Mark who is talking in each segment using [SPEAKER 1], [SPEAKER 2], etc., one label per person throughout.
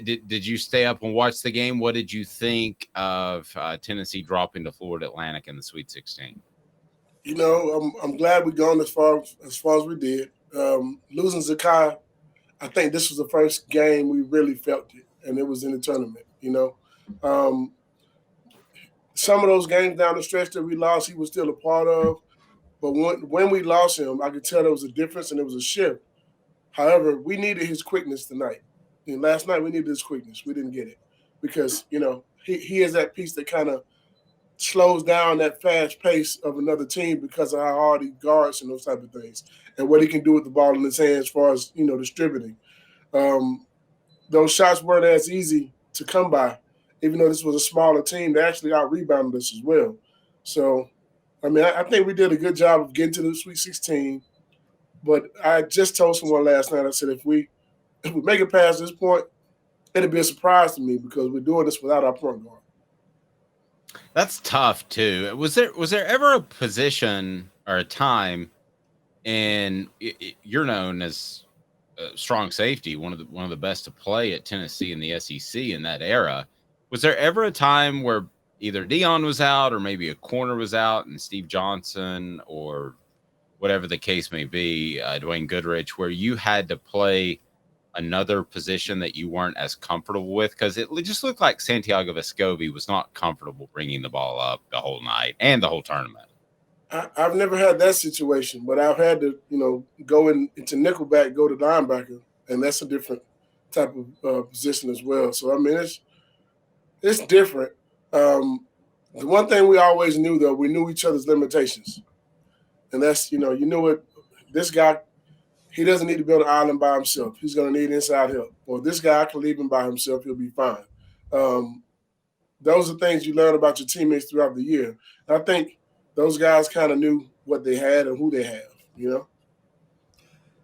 [SPEAKER 1] did you stay up and watch the game? What did you think of Tennessee dropping to Florida Atlantic in the Sweet 16?
[SPEAKER 2] I'm glad we've gone as far as we did. Losing Zakai, I think this was the first game we really felt it, and it was in the tournament. Some of those games down the stretch that we lost, he was still a part of. But when we lost him, I could tell there was a difference and it was a shift. However, we needed his quickness tonight. Last night we needed his quickness. We didn't get it because, he is that piece that kind of slows down that fast pace of another team because of how hard he guards and those type of things and what he can do with the ball in his hands as far as, distributing. Those shots weren't as easy to come by, even though this was a smaller team. They actually out-rebounded us as well. So, I think we did a good job of getting to the Sweet 16. But I just told someone last night, I said, if we make it past this point, it'd be a surprise to me because we're doing this without our point guard.
[SPEAKER 1] That's tough too. Was there ever a position or a time, and you're known as a strong safety, one of the best to play at Tennessee in the SEC in that era. Was there ever a time where either Dion was out or maybe a corner was out and Steve Johnson or whatever the case may be, Dwayne Goodrich, where you had to play another position that you weren't as comfortable with? Because it just looked like Santiago Vescovi was not comfortable bringing the ball up the whole night and the whole tournament.
[SPEAKER 2] I've never had that situation, but I've had to, go into nickelback, go to linebacker, and that's a different type of position as well. So, it's different. The one thing we always knew, though, we knew each other's limitations. And that's, you know what, this guy, he doesn't need to be on an island by himself. He's going to need inside help. Or this guy, I can leave him by himself. He'll be fine. Those are things you learn about your teammates throughout the year. And I think those guys kind of knew what they had and who they have,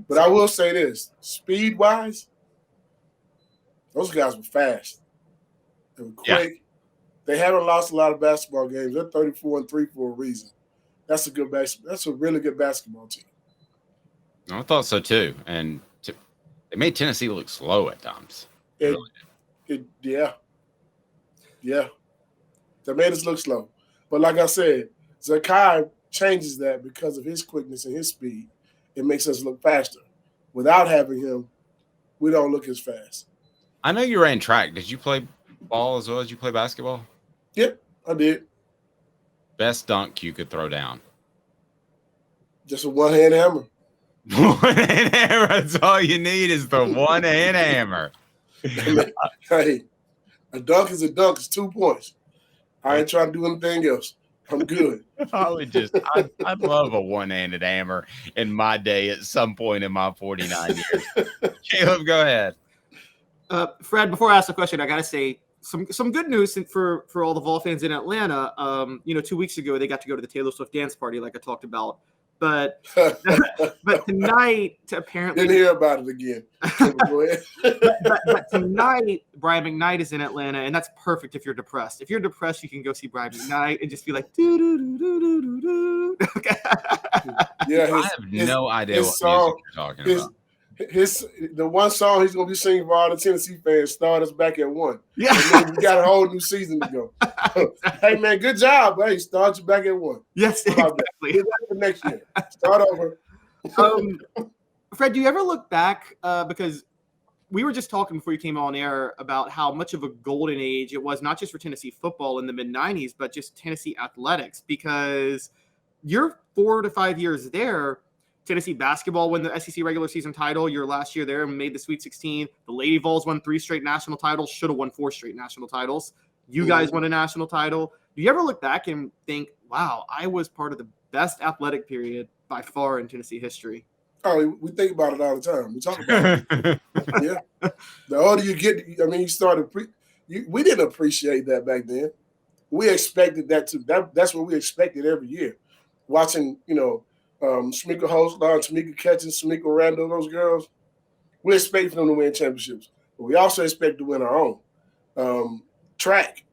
[SPEAKER 2] But I will say this, speed-wise, those guys were fast. They were quick. Yeah. They haven't lost a lot of basketball games. They're 34-3 for a reason. That's a really good basketball team.
[SPEAKER 1] I thought so too, and they made Tennessee look slow at times.
[SPEAKER 2] Yeah. They made us look slow, but like I said, Zakai changes that because of his quickness and his speed. It makes us look faster. Without having him, we don't look as fast.
[SPEAKER 1] I know you ran track. Did you play ball as well as you play basketball?
[SPEAKER 2] Yep, I did.
[SPEAKER 1] Best dunk you could throw down?
[SPEAKER 2] Just a one-hand hammer.
[SPEAKER 1] One-hand hammer. That's all you need is the one-hand hammer.
[SPEAKER 2] Hey, a dunk is a dunk. It's 2 points. I ain't trying to do anything else. I'm good.
[SPEAKER 1] I'd love a one-handed hammer in my day at some point in my 49 years. Caleb, go ahead.
[SPEAKER 3] Fred, before I ask the question, I got to say some good news for all the Vol fans in Atlanta. 2 weeks ago, they got to go to the Taylor Swift dance party like I talked about. But tonight, apparently...
[SPEAKER 2] Didn't hear about it again. Go ahead.
[SPEAKER 3] but tonight, Brian McKnight is in Atlanta, and that's perfect if you're depressed. If you're depressed, you can go see Brian McKnight and just be like, do-do-do-do-do-do.
[SPEAKER 2] Yeah,
[SPEAKER 1] I have no idea what music you're talking about.
[SPEAKER 2] The one song he's gonna be singing for all the Tennessee fans, start us back at 1.
[SPEAKER 3] Yeah,
[SPEAKER 2] and then we got a whole new season to go. Hey man, good job, hey, start you back at 1.
[SPEAKER 3] Yes, exactly.
[SPEAKER 2] For next year, start over.
[SPEAKER 3] Fred, do you ever look back because we were just talking before you came on air about how much of a golden age it was, not just for Tennessee football in the mid-90s, but just Tennessee athletics, because you're 4 to 5 years there. Tennessee basketball won the SEC regular season title your last year there and made the Sweet 16. The Lady Vols won 3 straight national titles, should have won 4 straight national titles. You guys won a national title. Do you ever look back and think, wow, I was part of the best athletic period by far in Tennessee history?
[SPEAKER 2] Oh, we think about it all the time. We talk about it. Yeah. The older you get, you started we didn't appreciate that back then. We expected that too. That's what we expected every year. Watching, Shamika Holstar, Tamika Catchings, Shamika Randall, those girls, we expect them to win championships. But we also expect to win our own. Track,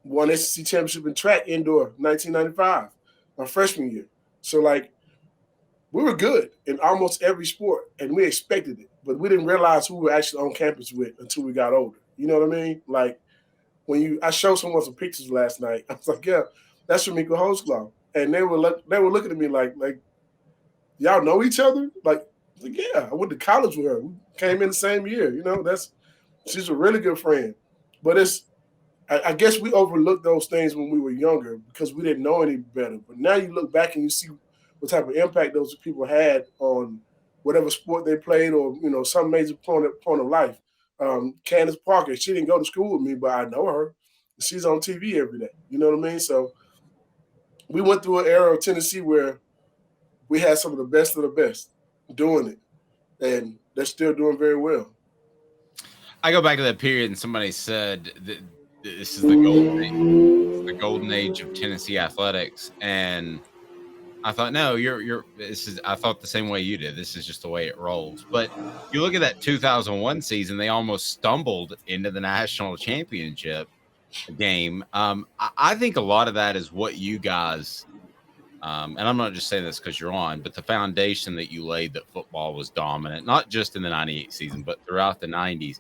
[SPEAKER 2] won SEC championship in track indoor 1995, my freshman year. So, we were good in almost every sport, and we expected it. But we didn't realize who we were actually on campus with until we got older. You know what I mean? Like when I showed someone some pictures last night, I was like, yeah, that's Shamika Holzclaw. And they were looking at me like y'all know each other? Like, yeah, I went to college with her. We came in the same year. You know, she's a really good friend. But I guess we overlooked those things when we were younger because we didn't know any better. But now you look back and you see what type of impact those people had on whatever sport they played or, some major point of life. Candace Parker, she didn't go to school with me, but I know her. She's on TV every day. You know what I mean? So we went through an era of Tennessee where we had some of the best doing it, and they're still doing very well.
[SPEAKER 1] I go back to that period, and somebody said that this is the golden age of Tennessee athletics, and I thought, no, I thought the same way you did. This is just the way it rolls. But you look at that 2001 season, they almost stumbled into the national championship game. I think a lot of that is what you guys, and I'm not just saying this because you're on, but the foundation that you laid that football was dominant, not just in the 98 season, but throughout the 90s,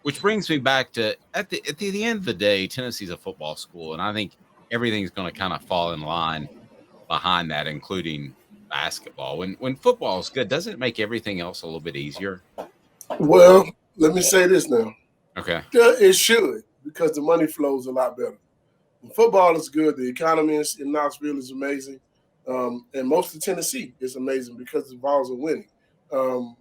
[SPEAKER 1] which brings me back to at the end of the day, Tennessee's a football school. And I think everything's going to kind of fall in line behind that, including basketball. When football is good, doesn't it make everything else a little bit easier?
[SPEAKER 2] Well, let me say this now.
[SPEAKER 1] Okay.
[SPEAKER 2] It should, because the money flows a lot better. When football is good, the economy in Knoxville is amazing. And most of Tennessee is amazing because the Vols are winning. But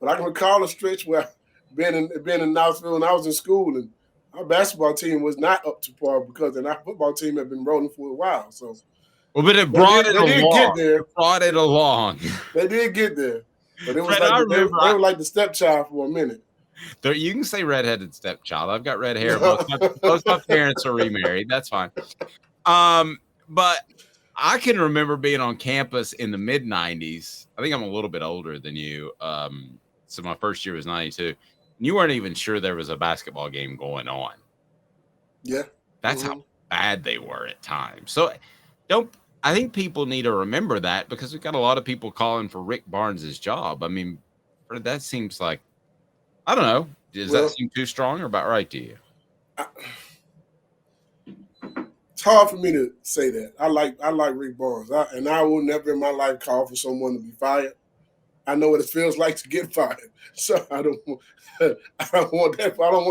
[SPEAKER 2] I can recall a stretch where been in Knoxville when I was in school, and our basketball team was not up to par because our football team had been rolling for a while. So,
[SPEAKER 1] well, but it brought it along.
[SPEAKER 2] They did get there.
[SPEAKER 1] It brought it along.
[SPEAKER 2] They did get there, but it was
[SPEAKER 1] Fred,
[SPEAKER 2] they were like the stepchild for a minute.
[SPEAKER 1] You can say redheaded stepchild. I've got red hair. Both my parents are remarried. That's fine. But I can remember being on campus in the mid 90s. I think I'm a little bit older than you. So my first year was 92. You weren't even sure there was a basketball game going on.
[SPEAKER 2] Yeah.
[SPEAKER 1] That's how bad they were at times. So I think people need to remember that because we've got a lot of people calling for Rick Barnes' job. I mean, that seems like, I don't know. Does that seem too strong or about right to you?
[SPEAKER 2] It's hard for me to say that. I like Rick Barnes. And I will never in my life call for someone to be fired. I know what it feels like to get fired. So I don't want that. I don't want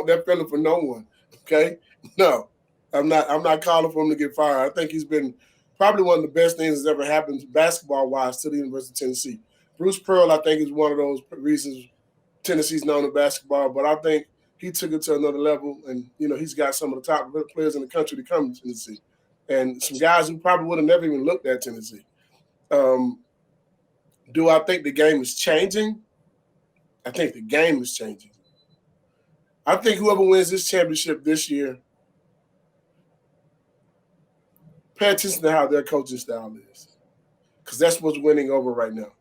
[SPEAKER 2] that feeling for no one. Okay? No. I'm not calling for him to get fired. I think he's been probably one of the best things that's ever happened basketball-wise to the University of Tennessee. Bruce Pearl, I think, is one of those reasons Tennessee's known in basketball, but I think he took it to another level, and, he's got some of the top players in the country to come to Tennessee, and some guys who probably would have never even looked at Tennessee. Do I think the game is changing? I think the game is changing. I think whoever wins this championship this year, pay attention to how their coaching style is, because that's what's winning over right now.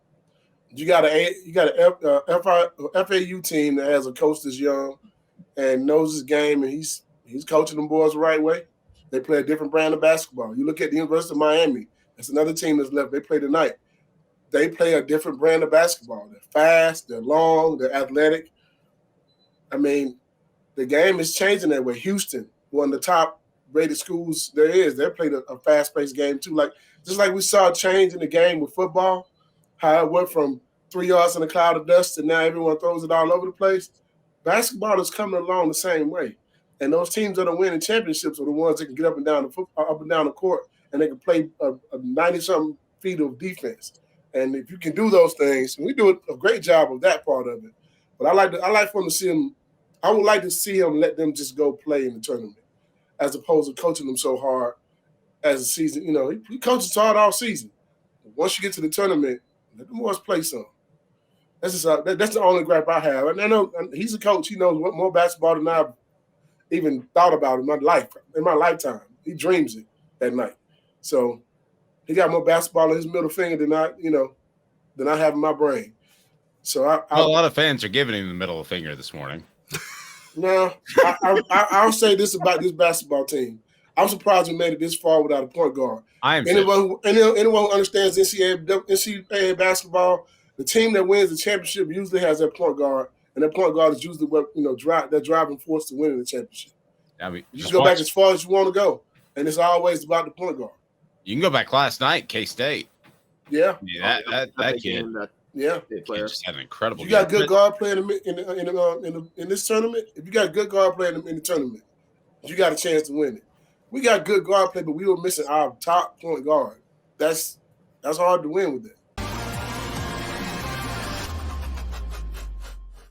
[SPEAKER 2] You got a FAU team that has a coach that's young and knows his game, and he's coaching them boys the right way. They play a different brand of basketball. You look at the University of Miami. That's another team that's left. They play tonight. They play a different brand of basketball. They're fast, they're long, they're athletic. I mean, the game is changing that way. Houston, one of the top-rated schools there is, they played a fast-paced game too. Just like we saw a change in the game with football, how it went from 3 yards in a cloud of dust and now everyone throws it all over the place. Basketball is coming along the same way. And those teams that are winning championships are the ones that can get up and down the court, and they can play a 90-something feet of defense. And if you can do those things, and we do a great job of that part of it. But I like for him to see him. I would like to see him let them just go play in the tournament, as opposed to coaching them so hard as a season. He coaches hard all season. Once you get to the tournament, let the boys play some. That's the only gripe I have. And I know he's a coach. He knows what more basketball than I've even thought about in my lifetime. He dreams it at night. So he got more basketball in his middle finger than I have in my brain. So
[SPEAKER 1] a lot of fans are giving him the middle finger this morning.
[SPEAKER 2] No, I'll say this about this basketball team. I'm surprised we made it this far without a point guard. Anyone who understands NCAA basketball, the team that wins the championship usually has their point guard and that point guard is usually what that driving force to winning the championship.
[SPEAKER 1] I mean,
[SPEAKER 2] You just go back as far as you want to go, and it's always about the point guard.
[SPEAKER 1] You can go back last night, K-State.
[SPEAKER 2] Yeah,
[SPEAKER 1] that kid.
[SPEAKER 2] Yeah,
[SPEAKER 1] He just had an incredible.
[SPEAKER 2] You got good guard playing in this tournament. If you got good guard playing in the tournament, you got a chance to win it. We got good guard play, but we were missing our top point guard. That's hard to win with that.